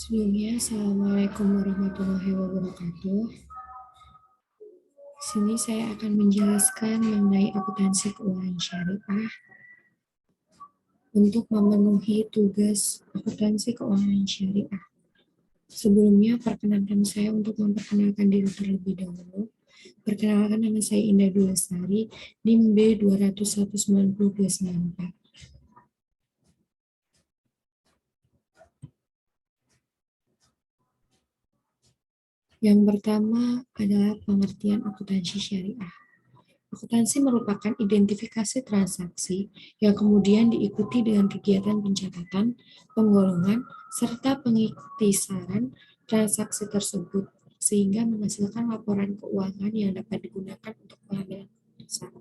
Sebelumnya, Assalamualaikum warahmatullahi wabarakatuh. Di sini saya akan menjelaskan mengenai akuntansi keuangan syariah untuk memenuhi tugas akuntansi keuangan syariah. Sebelumnya, perkenankan saya untuk memperkenalkan diri terlebih dahulu. Perkenalkan, nama saya Indah Dwi Lestari, NIM B2019024. Yang pertama adalah pengertian akuntansi syariah. Akuntansi merupakan identifikasi transaksi yang kemudian diikuti dengan kegiatan pencatatan, penggolongan, serta pengiktisaran transaksi tersebut, sehingga menghasilkan laporan keuangan yang dapat digunakan untuk pengambilan keputusan.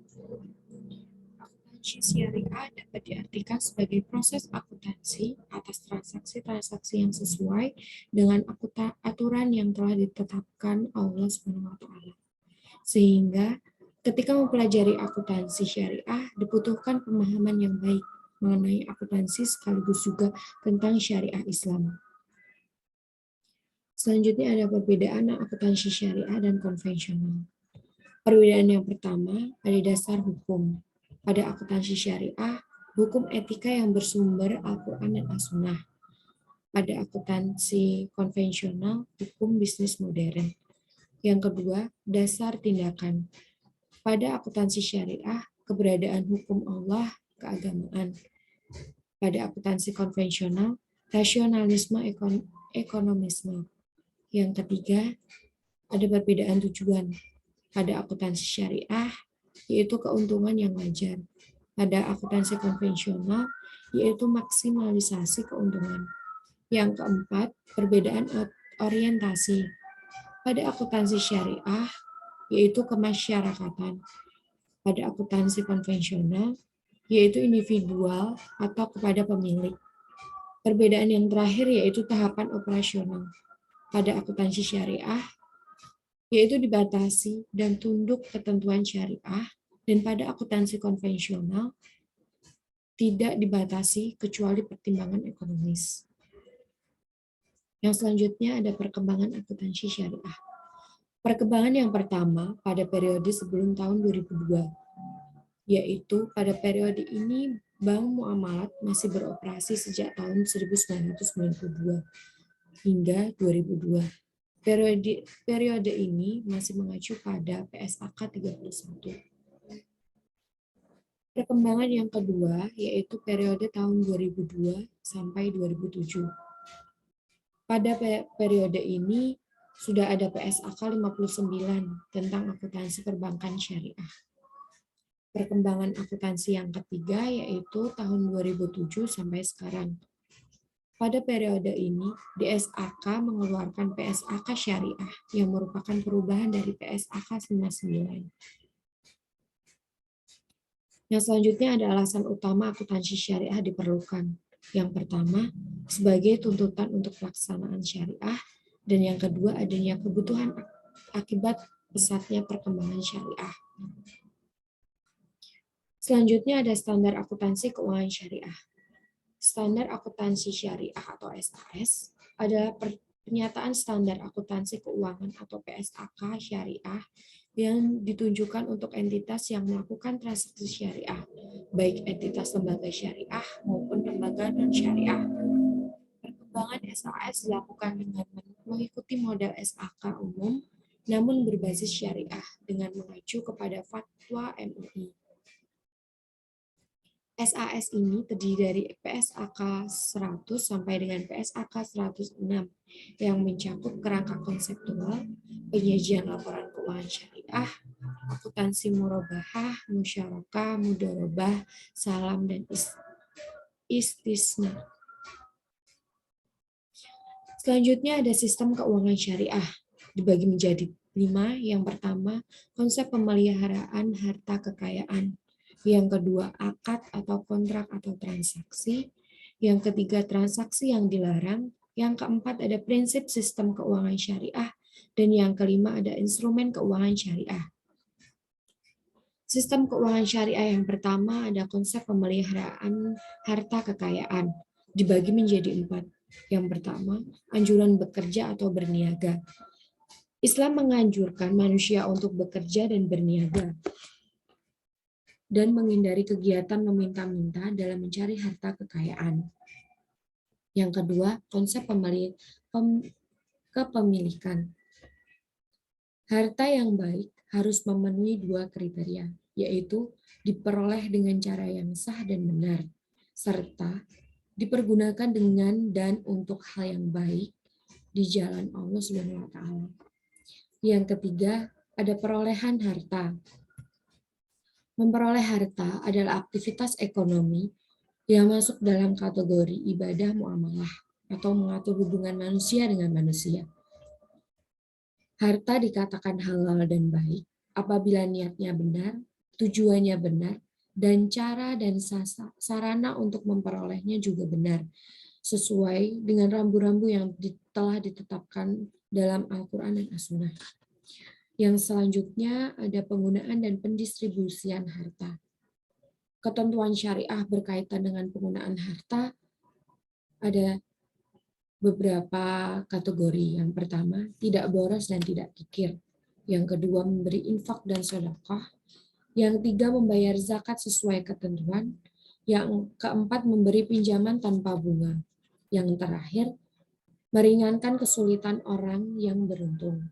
Akuntansi syariah dapat diartikan sebagai proses akuntansi atas transaksi-transaksi yang sesuai dengan aturan yang telah ditetapkan Allah SWT. Sehingga ketika mempelajari akuntansi syariah, dibutuhkan pemahaman yang baik mengenai akuntansi sekaligus juga tentang syariah Islam. Selanjutnya ada perbedaan akuntansi syariah dan konvensional. Perbedaan yang pertama ada dasar hukum. Pada akuntansi syariah, hukum etika yang bersumber Al-Quran dan As-Sunnah. Pada akuntansi konvensional, hukum bisnis modern. Yang kedua, dasar tindakan. Pada akuntansi syariah, keberadaan hukum Allah, keagamaan. Pada akuntansi konvensional, rasionalisme ekonomisme. Yang ketiga, ada perbedaan tujuan. Pada akuntansi syariah, yaitu keuntungan yang wajar. Pada akuntansi konvensional, yaitu maksimalisasi keuntungan. Yang keempat, perbedaan orientasi. Pada akuntansi syariah, yaitu kemasyarakatan. Pada akuntansi konvensional, yaitu individual atau kepada pemilik. Perbedaan yang terakhir yaitu tahapan operasional. Pada akuntansi syariah, yaitu dibatasi dan tunduk ketentuan syariah, dan pada akuntansi konvensional, tidak dibatasi kecuali pertimbangan ekonomis. Yang selanjutnya ada perkembangan akuntansi syariah. Perkembangan yang pertama pada periode sebelum tahun 2002, yaitu pada periode ini Bank Muamalat masih beroperasi sejak tahun 1992 hingga 2002. Periode ini masih mengacu pada PSAK 31. Perkembangan yang kedua yaitu periode tahun 2002 sampai 2007. Pada periode ini sudah ada PSAK 59 tentang akuntansi perbankan syariah. Perkembangan akuntansi yang ketiga yaitu tahun 2007 sampai sekarang. Pada periode ini, DSAK mengeluarkan PSAK syariah yang merupakan perubahan dari PSAK 99. Yang selanjutnya ada alasan utama akuntansi syariah diperlukan. Yang pertama, sebagai tuntutan untuk pelaksanaan syariah, dan yang kedua adanya kebutuhan akibat pesatnya perkembangan syariah. Selanjutnya ada standar akuntansi keuangan syariah. Standar akuntansi syariah atau SAS adalah pernyataan standar akuntansi keuangan atau PSAK syariah yang ditunjukkan untuk entitas yang melakukan transaksi syariah, baik entitas lembaga syariah maupun lembaga non-syariah. Perkembangan SAS dilakukan dengan mengikuti model SAK umum, namun berbasis syariah dengan mengacu kepada fatwa MUI. SAS ini terdiri dari PSAK 100 sampai dengan PSAK 106 yang mencakup kerangka konseptual, penyajian laporan keuangan syariah, akuntansi murabahah, musyarakah, mudharabah, salam, dan istisna. Selanjutnya ada sistem keuangan syariah, dibagi menjadi 5. Yang pertama, konsep pemeliharaan harta kekayaan. Yang kedua, akad atau kontrak atau transaksi. Yang ketiga, transaksi yang dilarang. Yang keempat, ada prinsip sistem keuangan syariah. Dan yang kelima, ada instrumen keuangan syariah. Sistem keuangan syariah yang pertama ada konsep pemeliharaan harta kekayaan, dibagi menjadi 4. Yang pertama, anjuran bekerja atau berniaga. Islam menganjurkan manusia untuk bekerja dan berniaga dan menghindari kegiatan meminta-minta dalam mencari harta kekayaan. Yang kedua, konsep kepemilikan. Harta yang baik harus memenuhi dua kriteria, yaitu diperoleh dengan cara yang sah dan benar, serta dipergunakan dengan dan untuk hal yang baik di jalan Allah Subhanahu wa taala. Yang ketiga, ada perolehan harta. Memperoleh harta adalah aktivitas ekonomi yang masuk dalam kategori ibadah muamalah atau mengatur hubungan manusia dengan manusia. Harta dikatakan halal dan baik apabila niatnya benar, tujuannya benar, dan cara dan sarana untuk memperolehnya juga benar, sesuai dengan rambu-rambu yang telah ditetapkan dalam Al-Quran dan As-Sunnah. Yang selanjutnya ada penggunaan dan pendistribusian harta. Ketentuan syariah berkaitan dengan penggunaan harta ada beberapa kategori. Yang pertama, tidak boros dan tidak kikir. Yang kedua, memberi infak dan sedekah. Yang ketiga, membayar zakat sesuai ketentuan. Yang keempat, memberi pinjaman tanpa bunga. Yang terakhir, meringankan kesulitan orang yang beruntung.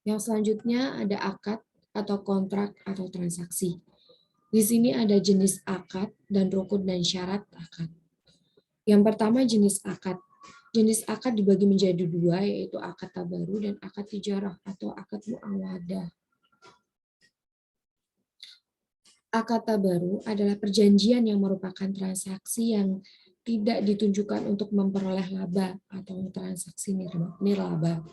Yang selanjutnya ada akad atau kontrak atau transaksi. Di sini ada jenis akad dan rukun dan syarat akad. Yang pertama jenis akad. Jenis akad dibagi menjadi dua, yaitu akad tabaru dan akad tijarah atau akad muawadah. Akad tabaru adalah perjanjian yang merupakan transaksi yang tidak ditunjukkan untuk memperoleh laba atau transaksi nirlaba.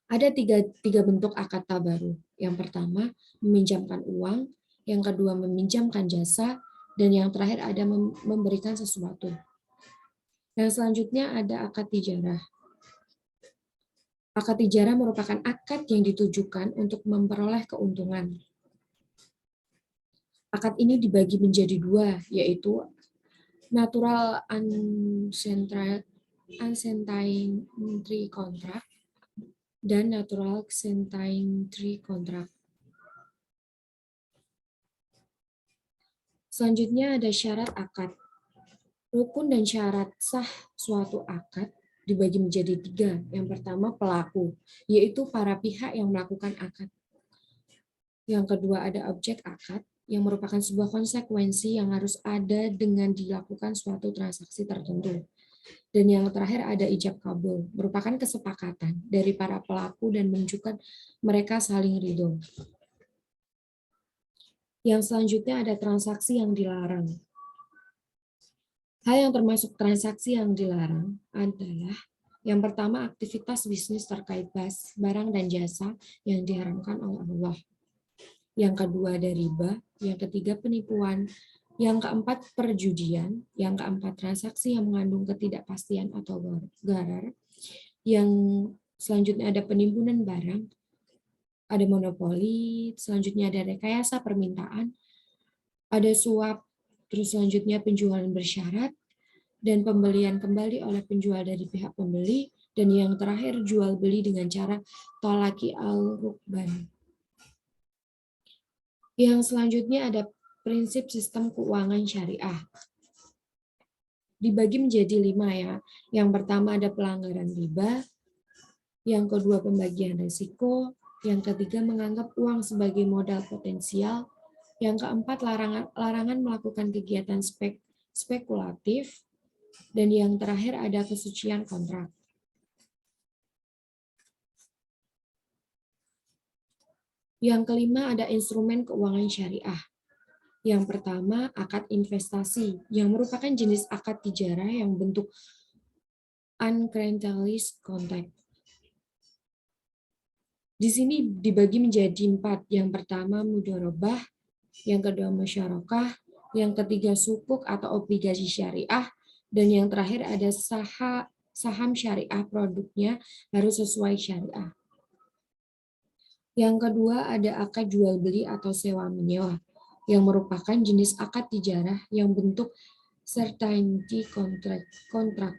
Ada tiga bentuk akad tabaru. Yang pertama, meminjamkan uang. Yang kedua, meminjamkan jasa. Dan yang terakhir ada memberikan sesuatu. Yang selanjutnya ada akad tijarah. Akad tijarah merupakan akad yang ditujukan untuk memperoleh keuntungan. Akad ini dibagi menjadi dua, yaitu natural uncertainty contract dan natural certainty contract. Selanjutnya ada syarat akad. Rukun dan syarat sah suatu akad dibagi menjadi tiga. Yang pertama pelaku, yaitu para pihak yang melakukan akad. Yang kedua ada objek akad, yang merupakan sebuah konsekuensi yang harus ada dengan dilakukan suatu transaksi tertentu. Dan yang terakhir ada ijab kabul, merupakan kesepakatan dari para pelaku dan menunjukkan mereka saling ridho. Yang selanjutnya ada transaksi yang dilarang. Hal yang termasuk transaksi yang dilarang adalah yang pertama aktivitas bisnis terkait barang dan jasa yang diharamkan oleh Allah. Yang kedua ada riba, yang ketiga penipuan, yang keempat perjudian, yang keempat transaksi yang mengandung ketidakpastian atau gharar, yang selanjutnya ada penimbunan barang, ada monopoli, selanjutnya ada rekayasa permintaan, ada suap, terus selanjutnya penjualan bersyarat, dan pembelian kembali oleh penjual dari pihak pembeli, dan yang terakhir jual beli dengan cara talaki al-rukban. Yang selanjutnya ada prinsip sistem keuangan syariah. Dibagi menjadi 5 ya. Yang pertama ada pelanggaran riba, yang kedua pembagian risiko, yang ketiga menganggap uang sebagai modal potensial, yang keempat larangan melakukan kegiatan spekulatif, dan yang terakhir ada kesucian kontrak. Yang kelima ada instrumen keuangan syariah. Yang pertama, akad investasi, yang merupakan jenis akad tijarah yang bentuk uncredited contract. Di sini dibagi menjadi 4. Yang pertama, mudharabah, yang kedua, musyarakah, yang ketiga, sukuk atau obligasi syariah, dan yang terakhir ada saham syariah, produknya harus sesuai syariah. Yang kedua ada akad jual beli atau sewa menyewa. yang merupakan jenis akad tijarah yang bentuk certainty kontrak.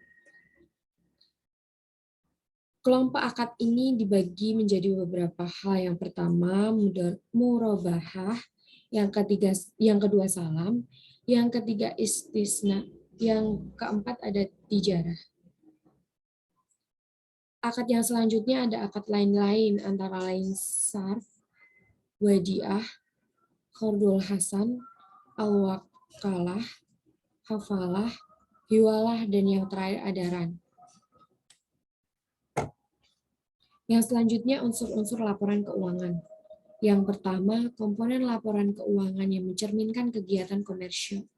Kelompok akad ini dibagi menjadi beberapa hal. Yang pertama, murabahah, yang kedua salam, yang ketiga istisna, yang keempat ada tijarah. Akad yang selanjutnya ada akad lain-lain, antara lain sarf, wadiah, qardul hasan, al-wakalah, hafalah, hiwalah, dan yang terakhir ada ran. Yang selanjutnya unsur-unsur laporan keuangan. Yang pertama, komponen laporan keuangan yang mencerminkan kegiatan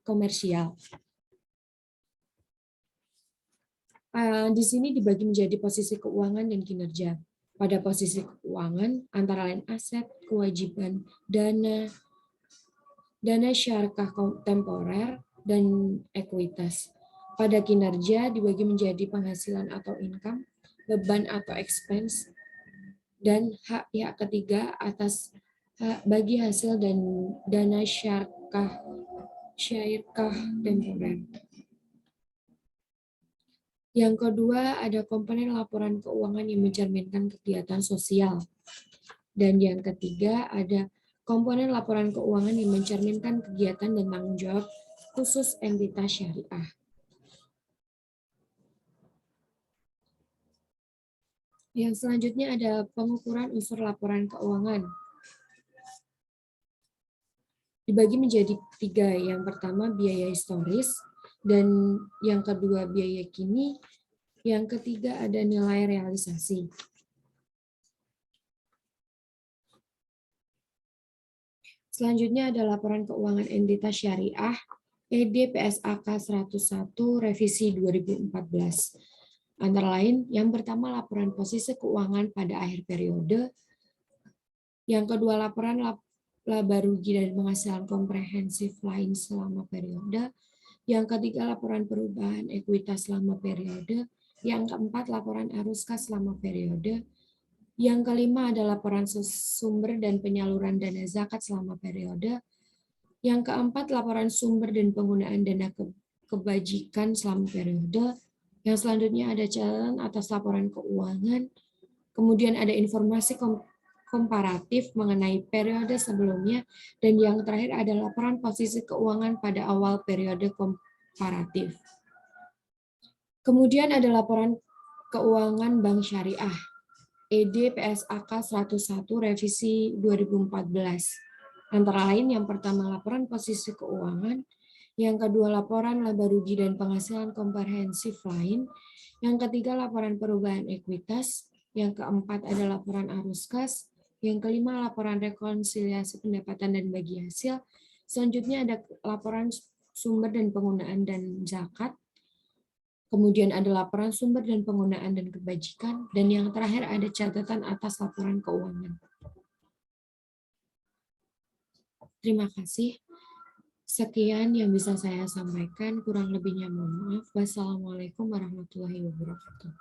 komersial. Di sini dibagi menjadi posisi keuangan dan kinerja. Pada posisi keuangan, antara lain aset, kewajiban, dana syarkah temporer, dan ekuitas. Pada kinerja dibagi menjadi penghasilan atau income, beban atau expense, dan hak pihak ketiga atas bagi hasil dan dana syarkah temporer. Yang kedua ada komponen laporan keuangan yang mencerminkan kegiatan sosial. Dan yang ketiga ada komponen laporan keuangan yang mencerminkan kegiatan dan tanggung jawab khusus entitas syariah. Yang selanjutnya ada pengukuran unsur laporan keuangan. Dibagi menjadi 3. Yang pertama biaya historis, dan yang kedua biaya kini, yang ketiga ada nilai realisasi. Selanjutnya ada laporan keuangan entitas syariah ED PSAK 101 revisi 2014. Antara lain, yang pertama laporan posisi keuangan pada akhir periode, yang kedua laporan laba rugi dan penghasilan komprehensif lain selama periode, yang ketiga laporan perubahan ekuitas selama periode, yang keempat laporan arus kas selama periode, yang kelima adalah laporan sumber dan penyaluran dana zakat selama periode, yang keempat laporan sumber dan penggunaan dana kebajikan selama periode. Yang selanjutnya ada catatan atas laporan keuangan, kemudian ada informasi komparatif mengenai periode sebelumnya, dan yang terakhir ada laporan posisi keuangan pada awal periode komparatif. Kemudian ada laporan keuangan Bank Syariah ED PSAK 101 revisi 2014. Antara lain yang pertama laporan posisi keuangan, yang kedua laporan laba rugi dan penghasilan komprehensif lain, yang ketiga laporan perubahan ekuitas, yang keempat ada laporan arus kas, yang kelima laporan rekonsiliasi pendapatan dan bagi hasil, selanjutnya ada laporan sumber dan penggunaan dan zakat, kemudian ada laporan sumber dan penggunaan dan kebajikan, dan yang terakhir ada catatan atas laporan keuangan. Terima kasih. Sekian yang bisa saya sampaikan, kurang lebihnya mohon maaf. Wassalamualaikum warahmatullahi wabarakatuh.